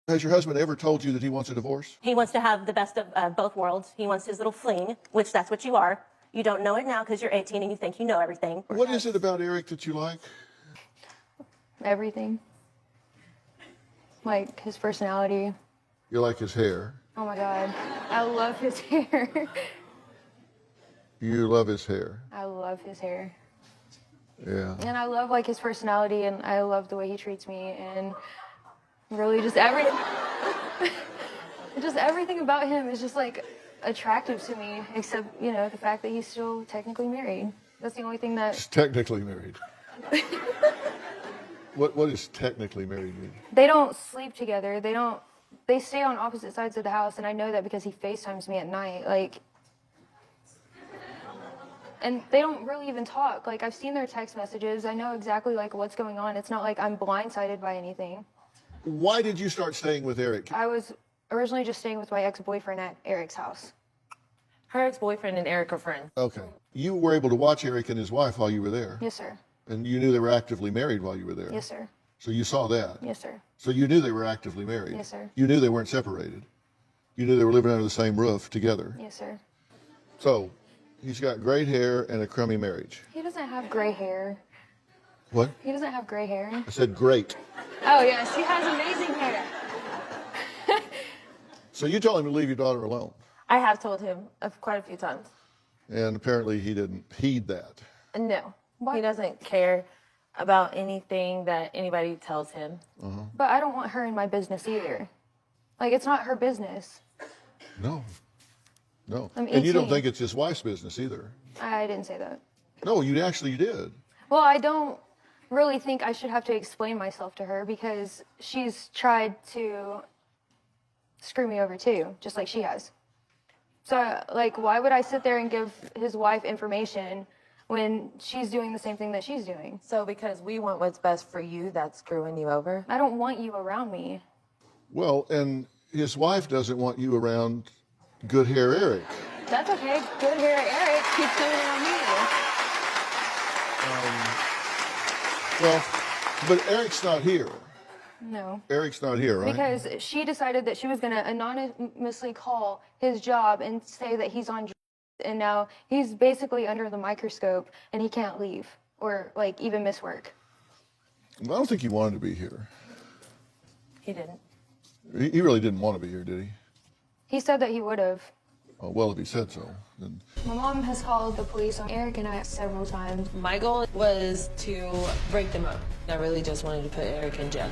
Has your husband ever told you that he wants a divorce? He wants to have the best of both worlds. He wants his little fling, which that's what you are. You don't know it now because you're 18 and you think you know everything. What is it about Eric that you like? Everything. Like his personality. You like his hair. Oh my God. I love his hair. You love his hair. I love his hair. Yeah. And I love like his personality, and I love the way he treats me, and really just just everything about him is just like attractive to me, except, you know, the fact that he's still technically married. That's the only thing that... He's technically married. What does technically married mean? They don't sleep together. They stay on opposite sides of the house, and I know that because he FaceTimes me at night, like... And they don't really even talk. Like, I've seen their text messages. I know exactly, like, what's going on. It's not like I'm blindsided by anything. Why did you start staying with Eric? I was originally just staying with my ex-boyfriend at Eric's house. Her ex-boyfriend and Eric are friends. Okay. You were able to watch Eric and his wife while you were there? Yes, sir. And you knew they were actively married while you were there? Yes, sir. So you saw that? Yes, sir. So you knew they were actively married? Yes, sir. You knew they weren't separated? You knew they were living under the same roof together? Yes, sir. So... he's got great hair and a crummy marriage. He doesn't have gray hair. What? He doesn't have gray hair. I said great. Oh, yes, he has amazing hair. So you told him to leave your daughter alone. I have told him quite a few times. And apparently he didn't heed that. No, he doesn't care about anything that anybody tells him. But I don't want her in my business either. Like, it's not her business. No. No. I'm And you don't 18. think it's his wife's business either. I didn't say that. No, you actually did. Well, I don't really think I should have to explain myself to her because she's tried to screw me over too, just like she has. So, like, why would I sit there and give his wife information when she's doing the same thing that she's doing? So because we want what's best for you, that's screwing you over? I don't want you around me. Well, and his wife doesn't want you around good hair Eric. That's okay. Good hair, Eric. Keeps doing it on me. Well, but Eric's not here. No. Eric's not here, right? Because she decided that she was going to anonymously call his job and say that he's on drugs, and now he's basically under the microscope and he can't leave or like even miss work. Well, I don't think he wanted to be here. He didn't. He really didn't want to be here, did he? He said that he would have. Oh, well, if he said so, then... My mom has called the police on Eric and I several times. My goal was to break them up. I really just wanted to put Eric in jail.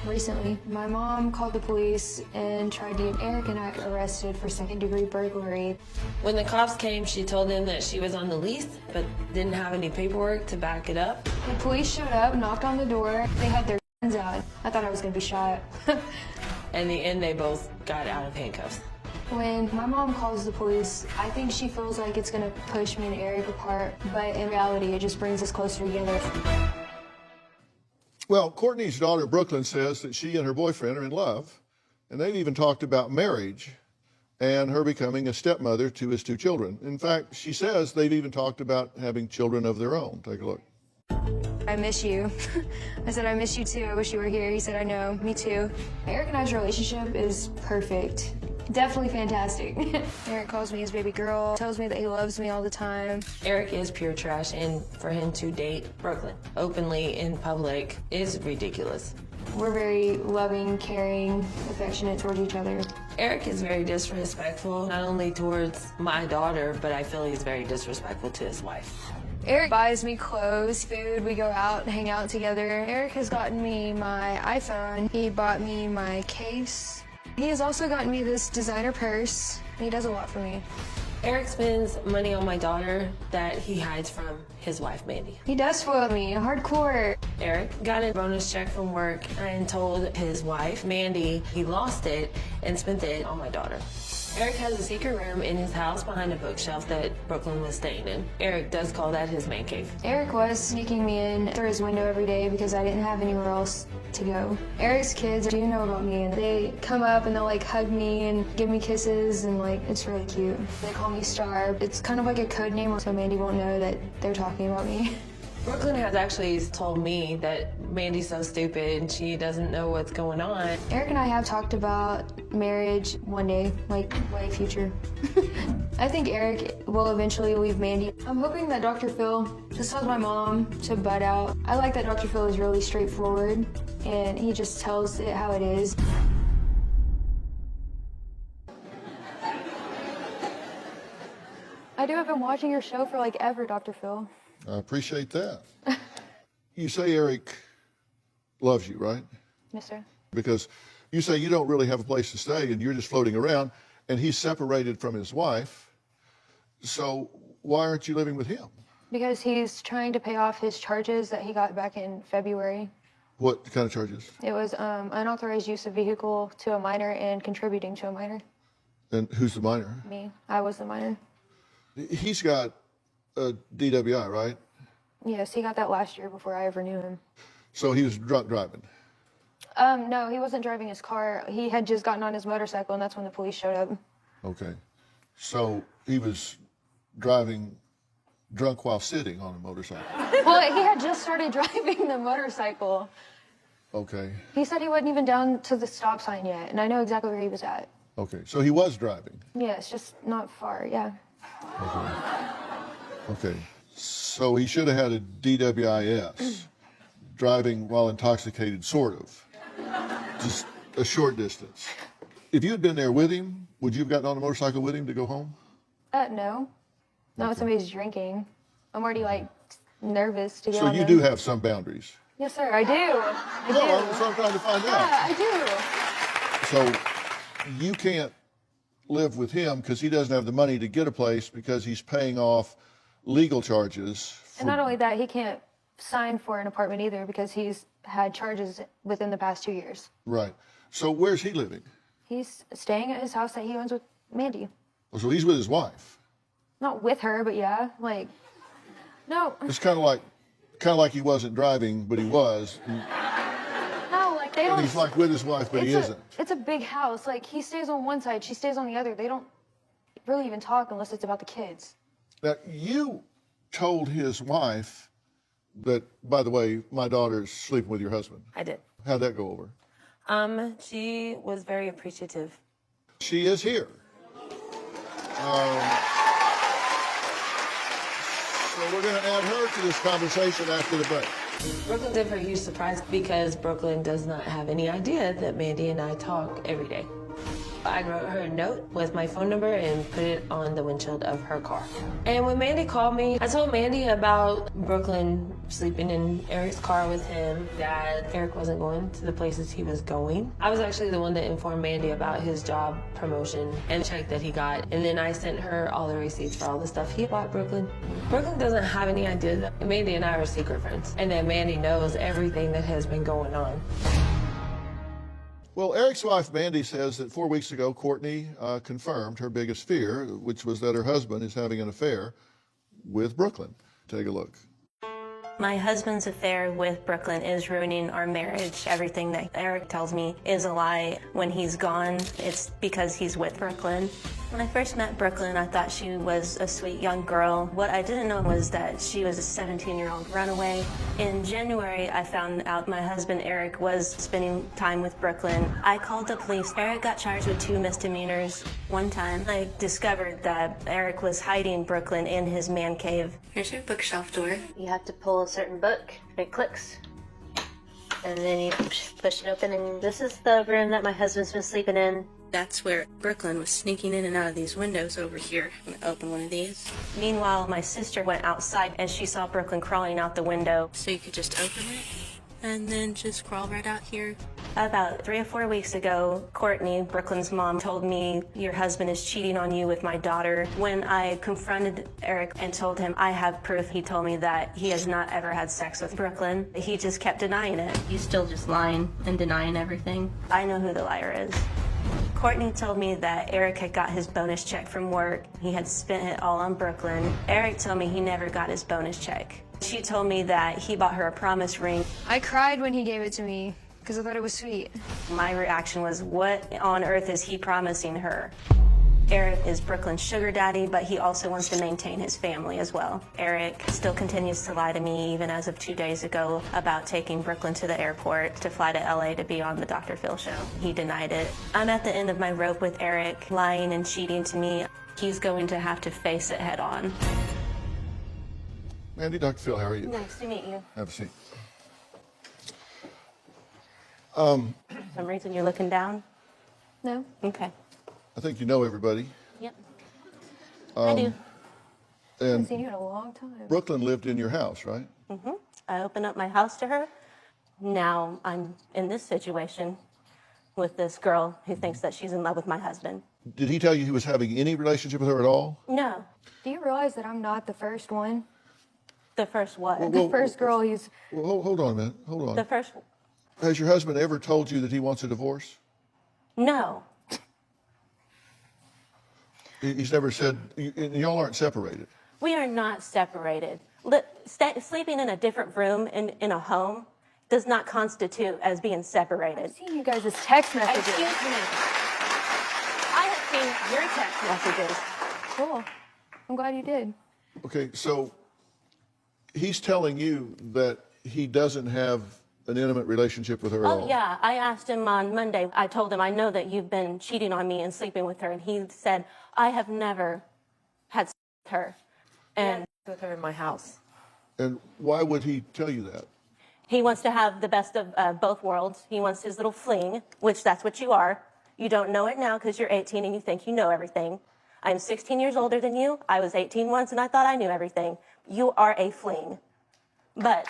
Recently, my mom called the police and tried to get Eric and I arrested for second-degree burglary. When the cops came, she told them that she was on the lease, but didn't have any paperwork to back it up. The police showed up, knocked on the door. They had their guns out. I thought I was going to be shot. In the end, they both got out of handcuffs. When my mom calls the police, I think she feels like it's gonna push me and Eric apart, but in reality, it just brings us closer together. Well, Courtney's daughter, Brooklyn, says that she and her boyfriend are in love, and they've even talked about marriage and her becoming a stepmother to his 2 children. In fact, she says they've even talked about having children of their own. Take a look. I miss you. I said, I miss you too. I wish you were here. He said, I know. Me too. Eric and I's relationship is perfect. Definitely fantastic. Eric calls me his baby girl, tells me that he loves me all the time. Eric is pure trash, and for him to date Brooklyn openly in public is ridiculous. We're very loving, caring, affectionate towards each other. Eric is very disrespectful, not only towards my daughter, but I feel he's very disrespectful to his wife. Eric buys me clothes, food, we go out and hang out together. Eric has gotten me my iPhone. He bought me my case. He has also gotten me this designer purse. He does a lot for me. Eric spends money on my daughter that he hides from his wife, Mandy. He does spoil me, hardcore. Eric got a bonus check from work and told his wife, Mandy, he lost it and spent it on my daughter. Eric has a secret room in his house behind a bookshelf that Brooklyn was staying in. Eric does call that his man cave. Eric was sneaking me in through his window every day because I didn't have anywhere else to go. Eric's kids do know about me, and they come up and they'll like hug me and give me kisses, and like it's really cute. They call me Star. It's kind of like a code name so Mandy won't know that they're talking about me. Brooklyn has actually told me that Mandy's so stupid and she doesn't know what's going on. Eric and I have talked about marriage one day, like way future. I think Eric will eventually leave Mandy. I'm hoping that Dr. Phil just tells my mom to butt out. I like that Dr. Phil is really straightforward and he just tells it how it is. I do have been watching your show for like ever, Dr. Phil. I appreciate that. You say Eric loves you, right? Yes, sir. Because you say you don't really have a place to stay and you're just floating around, and he's separated from his wife. So why aren't you living with him? Because he's trying to pay off his charges that he got back in February. What kind of charges? It was unauthorized use of vehicle to a minor and contributing to a minor. And who's the minor? Me. I was the minor. He's got a DWI, right? Yes, he got that last year before I ever knew him. So he was drunk driving. No, he wasn't driving his car. He had just gotten on his motorcycle, and that's when the police showed up. Okay. So he was driving drunk while sitting on a motorcycle. Well, he had just started driving the motorcycle. Okay. He said he wasn't even down to the stop sign yet, and I know exactly where he was at. Okay. So he was driving. Yeah, it's just not far, yeah. Okay. Okay. So he should have had a DWIS, driving while intoxicated, sort of. Just a short distance. If you had been there with him, would you have gotten on a motorcycle with him to go home? No. Not when somebody's drinking. I'm already, like, nervous to get So on you them. do have some boundaries. Yes, sir, I do. I do. No, that's what I'm trying to find out. Yeah, I do. So you can't live with him because he doesn't have the money to get a place because he's paying off legal charges. And not only that, he can't sign for an apartment either because he's had charges within the past 2 years. Right. So where's he living? He's staying at his house that he owns with Mandy. Oh, so he's with his wife. Not with her, but yeah, like, no. It's kind of like he wasn't driving, but he was. No, like, they don't. And he's like with his wife, but he isn't. It's a big house. Like, he stays on one side, she stays on the other. They don't really even talk unless it's about the kids. Now, you told his wife that, by the way, my daughter's sleeping with your husband. I did. How'd that go over? She was very appreciative. She is here. So we're going to add her to this conversation after the break. Brooklyn's in for a huge surprise because Brooklyn does not have any idea that Mandy and I talk every day. I wrote her a note with my phone number and put it on the windshield of her car. And when Mandy called me, I told Mandy about Brooklyn sleeping in Eric's car with him, that Eric wasn't going to the places he was going. I was actually the one that informed Mandy about his job promotion and check that he got. And then I sent her all the receipts for all the stuff he bought Brooklyn. Brooklyn doesn't have any idea that Mandy and I are secret friends and that Mandy knows everything that has been going on. Well, Eric's wife, Mandy, says that 4 weeks ago, Courtney confirmed her biggest fear, which was that her husband is having an affair with Brooklyn. Take a look. My husband's affair with Brooklyn is ruining our marriage. Everything that Eric tells me is a lie. When he's gone, it's because he's with Brooklyn. When I first met Brooklyn, I thought she was a sweet young girl. What I didn't know was that she was a 17-year-old runaway. In January, I found out my husband, Eric, was spending time with Brooklyn. I called the police. Eric got charged with 2 misdemeanors. One time, I discovered that Eric was hiding Brooklyn in his man cave. Here's your bookshelf door. You have to pull a certain book. It clicks. And then you push it open, and this is the room that my husband's been sleeping in. That's where Brooklyn was sneaking in and out of these windows over here. I'm gonna open one of these. Meanwhile, my sister went outside and she saw Brooklyn crawling out the window. So you could just open it and then just crawl right out here. About 3 or 4 weeks ago, Courtney, Brooklyn's mom, told me, your husband is cheating on you with my daughter. When I confronted Eric and told him I have proof, he told me that he has not ever had sex with Brooklyn. He just kept denying it. You still just lying and denying everything. I know who the liar is. Courtney told me that Eric had got his bonus check from work. He had spent it all on Brooklyn. Eric told me he never got his bonus check. She told me that he bought her a promise ring. I cried when he gave it to me because I thought it was sweet. My reaction was, what on earth is he promising her? Eric is Brooklyn's sugar daddy, but he also wants to maintain his family as well. Eric still continues to lie to me, even as of 2 days ago, about taking Brooklyn to the airport to fly to LA to be on the Dr. Phil show. He denied it. I'm at the end of my rope with Eric, lying and cheating to me. He's going to have to face it head on. Mandy, Dr. Phil, how are you? Nice to meet you. Have a seat. For some reason you're looking down? No. Okay. I think you know everybody. Yep. I do. I've And seen you in a long time. Brooklyn lived in your house, right? I opened up my house to her. Now I'm in this situation with this girl who thinks that she's in love with my husband. Did he tell you he was having any relationship with her at all? No. Do you realize that I'm not the first one? The first what? Well, The first girl he's... Well, hold on a minute. Hold on. The first... Has your husband ever told you that he wants a divorce? No. He's never said, y'all aren't separated. We are not separated. Sleeping in a different room in a home does not constitute as being separated. I've seen you guys' text messages. Excuse me. I have seen your text messages. Cool. I'm glad you did. Okay, so he's telling you that he doesn't have an intimate relationship with her at all. Oh, yeah. I asked him on Monday. I told him, I know that you've been cheating on me and sleeping with her. And he said, I have never had sex with her. And With her in my house. And why would he tell you that? he wants to have the best of both worlds. He wants his little fling, which that's what you are. You don't know it now because you're 18 and you think you know everything. I'm 16 years older than you. I was 18 once and I thought I knew everything. You are a fling. But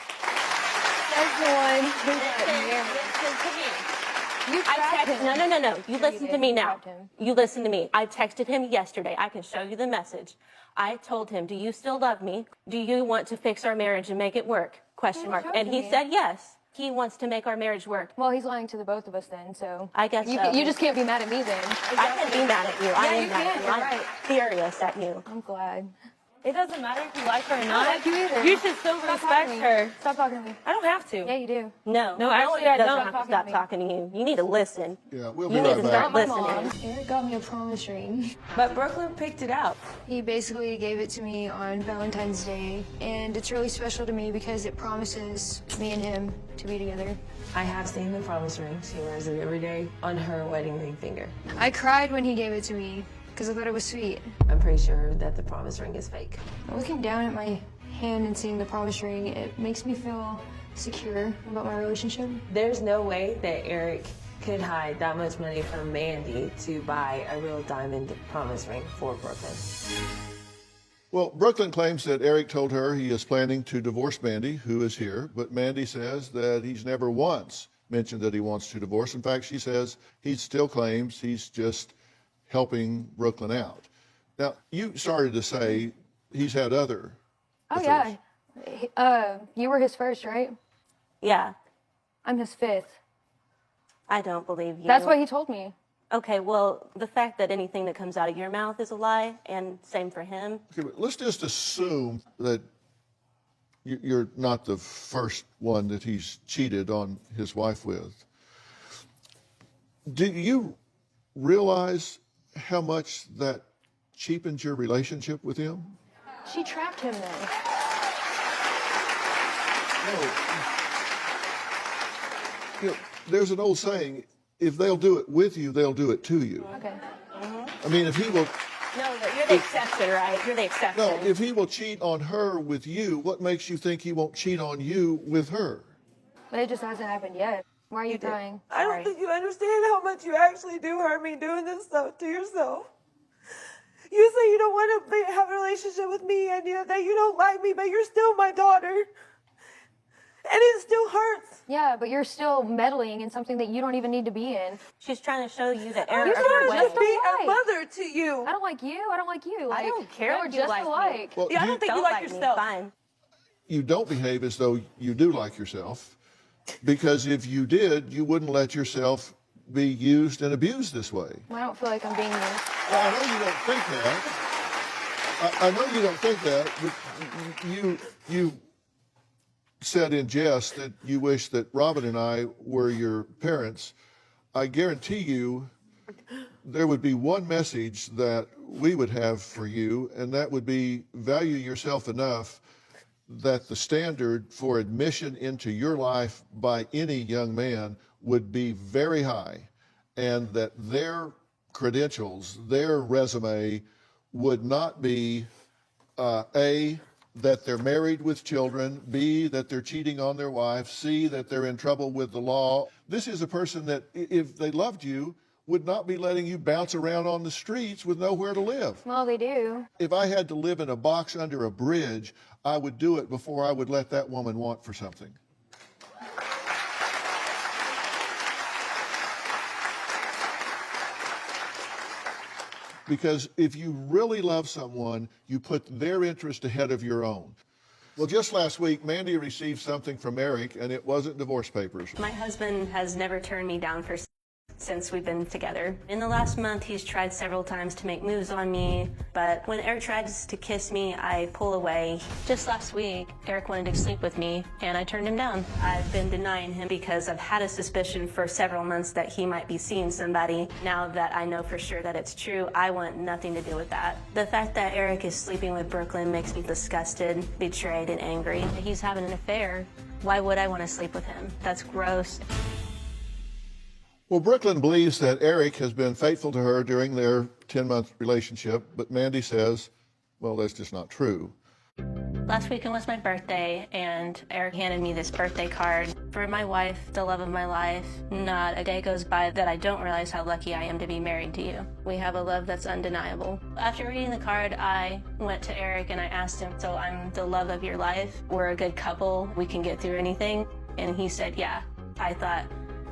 That's the one who listen to me. You trapped him. No. You listen did. to me You now. trapped him. You listen to me. I texted him yesterday. I can show you the message. I told him, do you still love me? Do you want to fix our marriage and make it work? Question mark. show And it he to me. said yes. He wants to make our marriage work. Well, he's lying to the both of us then, so. I guess you, so. You just can't be mad at me then. I can be mad at you. I am you mad at can. you. You're I'm right. furious at you. I'm glad. It doesn't matter if you like her or I not. don't like you either. You should still Stop respect talking to me. her. Stop talking to me. I don't have to. Yeah, you do. No, actually, one I doesn't don't. have to stop talking to you. You need to listen. Yeah, we'll You be need right to back. stop My listening. mom. Eric got me a promise ring. But Brooklyn picked it out. He basically gave it to me on Valentine's Day, and it's really special to me because it promises me and him to be together. I have seen the promise ring. She wears it every day on her wedding ring finger. I cried when he gave it to me because I thought it was sweet. I'm pretty sure that the promise ring is fake. Looking down at my hand and seeing the promise ring, it makes me feel secure about my relationship. There's no way that Eric could hide that much money from Mandy to buy a real diamond promise ring for Brooklyn. Well, Brooklyn claims that Eric told her he is planning to divorce Mandy, who is here, but Mandy says that he's never once mentioned that he wants to divorce. In fact, she says he still claims he's just helping Brooklyn out. Now, you started to say he's had other Oh, affairs. yeah. You were his first, right? Yeah, I'm his fifth. I don't believe you. That's what he told me. Okay, well, the fact that anything that comes out of your mouth is a lie, and same for him. Okay, but let's just assume that you're not the first one that he's cheated on his wife with. Do you realize how much that cheapens your relationship with him? She trapped him then. You know, there's an old saying, if they'll do it with you, they'll do it to you. Okay. I mean, if he will, No, you're the exception, right? You're the exception. no, if he will cheat on her with you, what makes you think he won't cheat on you with her? But it just hasn't happened yet. Why are you crying? I don't think you understand how much you actually do hurt me doing this stuff to yourself. You say you don't want to have a relationship with me and that you don't like me, but you're still my daughter. And it still hurts. Yeah, but you're still meddling in something that you don't even need to be in. She's trying to show you the error You of don't your just way. be a mother to you. I don't like you. I don't like you. Like, don't care we're if you just like me. alike. Well, Yeah, I don't think you like me, yourself. fine. you don't behave as though you do like yourself, because if you did, you wouldn't let yourself be used and abused this way. I don't feel like I'm being used. Well, I know you don't think that. I know you don't think that, but you said in jest that you wish that Robin and I were your parents. I guarantee you there would be one message that we would have for you, and that would be value yourself enough that the standard for admission into your life by any young man would be very high, and that their credentials, their resume would not be A, that they're married with children, B, that they're cheating on their wife, C, that they're in trouble with the law. This is a person that, if they loved you, would not be letting you bounce around on the streets with nowhere to live. Well, they do. If I had to live in a box under a bridge, I would do it before I would let that woman want for something. Because if you really love someone, you put their interest ahead of your own. Well, just last week, Mandy received something from Eric, and it wasn't divorce papers. My husband has never turned me down since we've been together. In the last month, he's tried several times to make moves on me, but when Eric tries to kiss me, I pull away. Just last week, Eric wanted to sleep with me, and I turned him down. I've been denying him because I've had a suspicion for several months that he might be seeing somebody. Now that I know for sure that it's true, I want nothing to do with that. The fact that Eric is sleeping with Brooklyn makes me disgusted, betrayed, and angry. He's having an affair. Why would I want to sleep with him? That's gross. Well, Brooklyn believes that Eric has been faithful to her during their 10-month relationship, but Mandy says, well, that's just not true. Last weekend was my birthday, and Eric handed me this birthday card. For my wife, the love of my life, not a day goes by that I don't realize how lucky I am to be married to you. We have a love that's undeniable. After reading the card, I went to Eric and I asked him, so I'm the love of your life? We're a good couple? We can get through anything? And he said, yeah. I thought,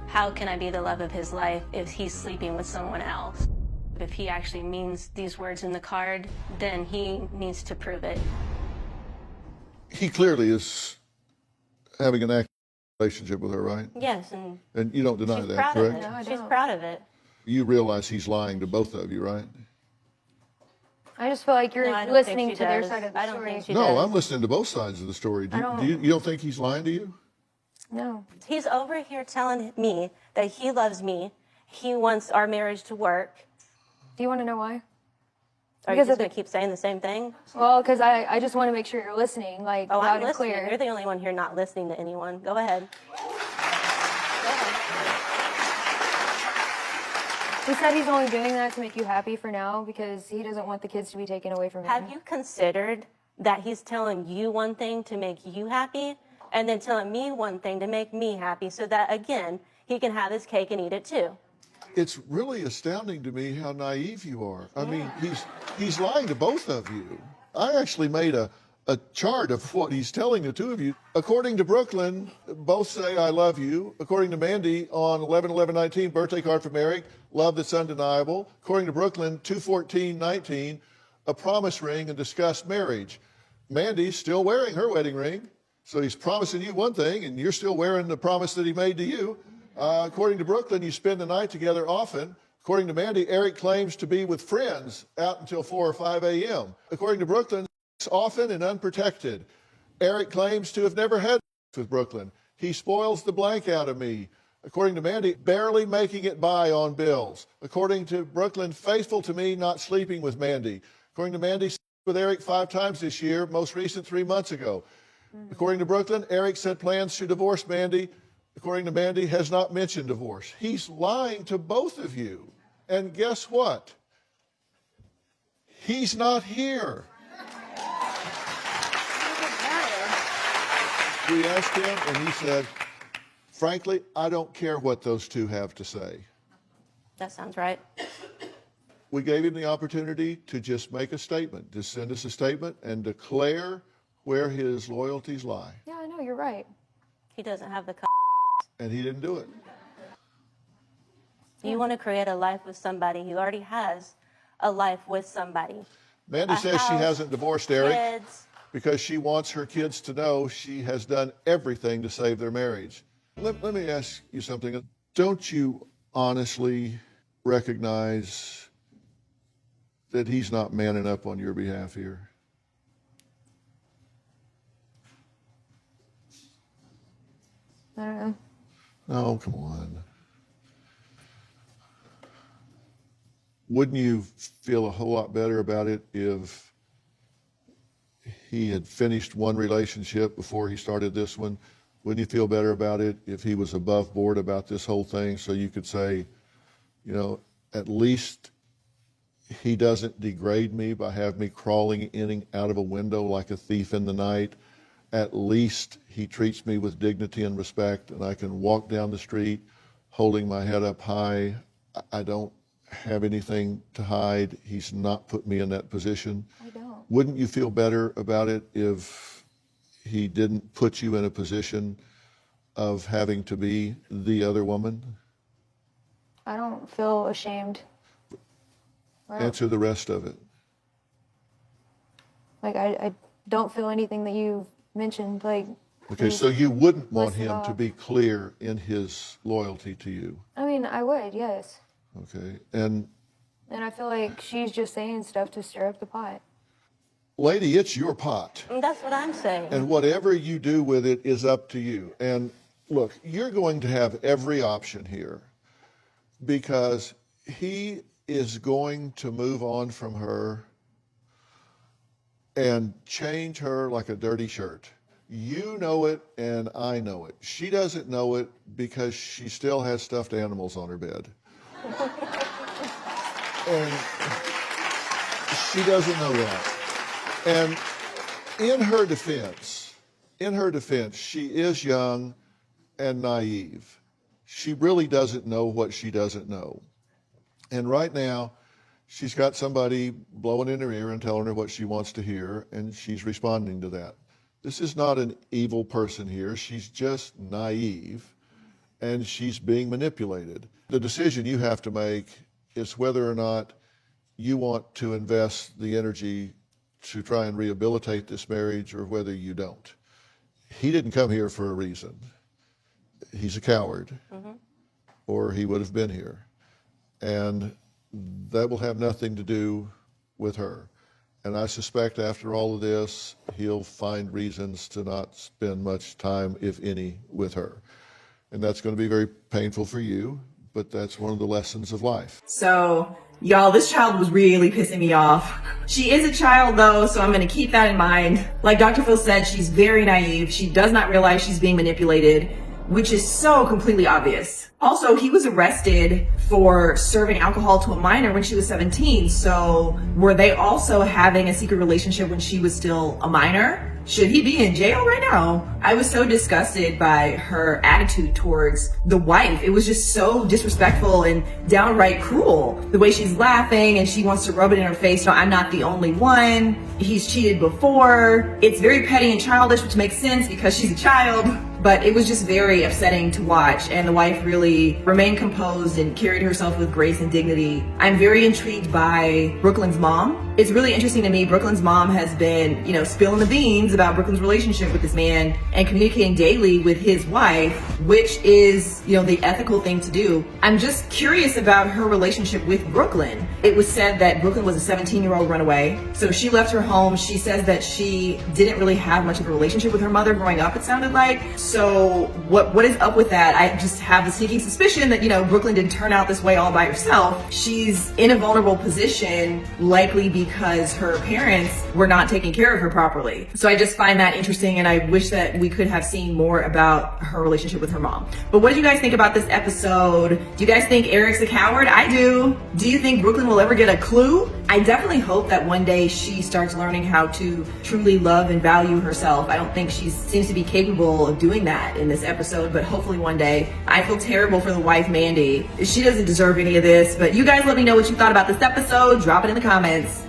how can I be the love of his life if he's sleeping with someone else? If he actually means these words in the card, then he needs to prove it. He clearly is having an active relationship with her, right? Yes, And you don't deny she's that, proud correct? of it. No, I She's don't. proud of it. You realize he's lying to both of you, right? I just feel like you're No, I don't think listening she to their does. side of the I don't story. think she No, does. I'm listening to both sides of the story. You don't think he's lying to you? No. He's over here telling me that he loves me. He wants our marriage to work. Do you want to know why? Are you Because just of going to keep saying the same thing? Well, because I just want to make sure you're listening, like Oh, loud I'm and listening. clear. You're the only one here not listening to anyone. Go ahead. He said he's only doing that to make you happy for now because he doesn't want the kids to be taken away from him. Have you considered that he's telling you one thing to make you happy and then telling me one thing to make me happy so that, again, he can have his cake and eat it too? It's really astounding to me how naive you are. I mean, he's lying to both of you. I actually made a chart of what he's telling the two of you. According to Brooklyn, both say I love you. According to Mandy, on 11/11/19, birthday card from Eric, love that's undeniable. According to Brooklyn, 2/14/19, a promise ring and discussed marriage. Mandy's still wearing her wedding ring, so he's promising you one thing, and you're still wearing the promise that he made to you. According to Brooklyn, you spend the night together often. According to Mandy, Eric claims to be with friends out until 4 or 5 a.m. According to Brooklyn, often and unprotected. Eric claims to have never had sex with Brooklyn. He spoils the blank out of me. According to Mandy, barely making it by on bills. According to Brooklyn, faithful to me, not sleeping with Mandy. According to Mandy, slept with Eric 5 times this year, most recent 3 months ago. According to Brooklyn, Eric said plans to divorce Mandy. According to Mandy, has not mentioned divorce. He's lying to both of you. And guess what? He's not here. We asked him, and he said, frankly, I don't care what those two have to say. That sounds right. We gave him the opportunity to just make a statement, to send us a statement and declare where his loyalties lie. Yeah, I know, you're right. He doesn't have the And he didn't do it. You want to create a life with somebody. He already has a life with somebody. Mandy A says she house, hasn't divorced Eric kids. because she wants her kids to know she has done everything to save their marriage. Let me ask you something. Don't you honestly recognize that he's not manning up on your behalf here? I don't know. No, come on. wouldn't you feel a whole lot better about it if he had finished one relationship before he started this one? Wouldn't you feel better about it if he was above board about this whole thing, so you could say, you know, at least he doesn't degrade me by having me crawling in and out of a window like a thief in the night. At least he treats me with dignity and respect, and I can walk down the street holding my head up high. I don't have anything to hide. He's not put me in that position. I don't. Wouldn't you feel better about it if he didn't put you in a position of having to be the other woman? I don't feel ashamed. Answer the rest of it. Like, I don't feel anything that you mentioned. Like, Okay, so you wouldn't want List it him to off. be clear in his loyalty to you. I mean, I would, yes. Okay, and And I feel like she's just saying stuff to stir up the pot. lady, it's your pot. That's what I'm saying. And whatever you do with it is up to you. And look, you're going to have every option here because he is going to move on from her and change her like a dirty shirt. You know it and I know it. She doesn't know it because she still has stuffed animals on her bed. And she doesn't know that. And in her defense, she is young and naive. She really doesn't know what she doesn't know. And right now, she's got somebody blowing in her ear and telling her what she wants to hear, and she's responding to that. This is not an evil person here. She's just naive, and she's being manipulated. The decision you have to make is whether or not you want to invest the energy to try and rehabilitate this marriage or whether you don't. He didn't come here for a reason. He's a coward, or he would have been here. And that will have nothing to do with her. And I suspect after all of this, he'll find reasons to not spend much time, if any, with her. And that's going to be very painful for you, but that's one of the lessons of life. So, y'all, this child was really pissing me off. She is a child though, so I'm gonna keep that in mind. Like Dr. Phil said, she's very naive. She does not realize she's being manipulated, which is so completely obvious. Also, he was arrested for serving alcohol to a minor when she was 17. So were they also having a secret relationship when she was still a minor? Should he be in jail right now? I was so disgusted by her attitude towards the wife. It was just so disrespectful and downright cruel. The way she's laughing and she wants to rub it in her face. No, I'm not the only one. He's cheated before. It's very petty and childish, which makes sense because she's a child. But it was just very upsetting to watch, and the wife really remained composed and carried herself with grace and dignity. I'm very intrigued by Brooklyn's mom. It's really interesting to me. Brooklyn's mom has been, spilling the beans about Brooklyn's relationship with this man and communicating daily with his wife, which is, the ethical thing to do. I'm just curious about her relationship with Brooklyn. It was said that Brooklyn was a 17-year-old runaway. So she left her home. She says that she didn't really have much of a relationship with her mother growing up, it sounded like. So what is up with that? I just have a sneaking suspicion that, Brooklyn didn't turn out this way all by herself. She's in a vulnerable position, likely because her parents were not taking care of her properly. So I just find that interesting, and I wish that we could have seen more about her relationship with her mom. But what did you guys think about this episode? Do you guys think Eric's a coward? I do. Do you think Brooklyn will ever get a clue? I definitely hope that one day she starts learning how to truly love and value herself. I don't think she seems to be capable of doing that in this episode, but hopefully one day. I feel terrible for the wife, Mandy. She doesn't deserve any of this, but you guys let me know what you thought about this episode. Drop it in the comments.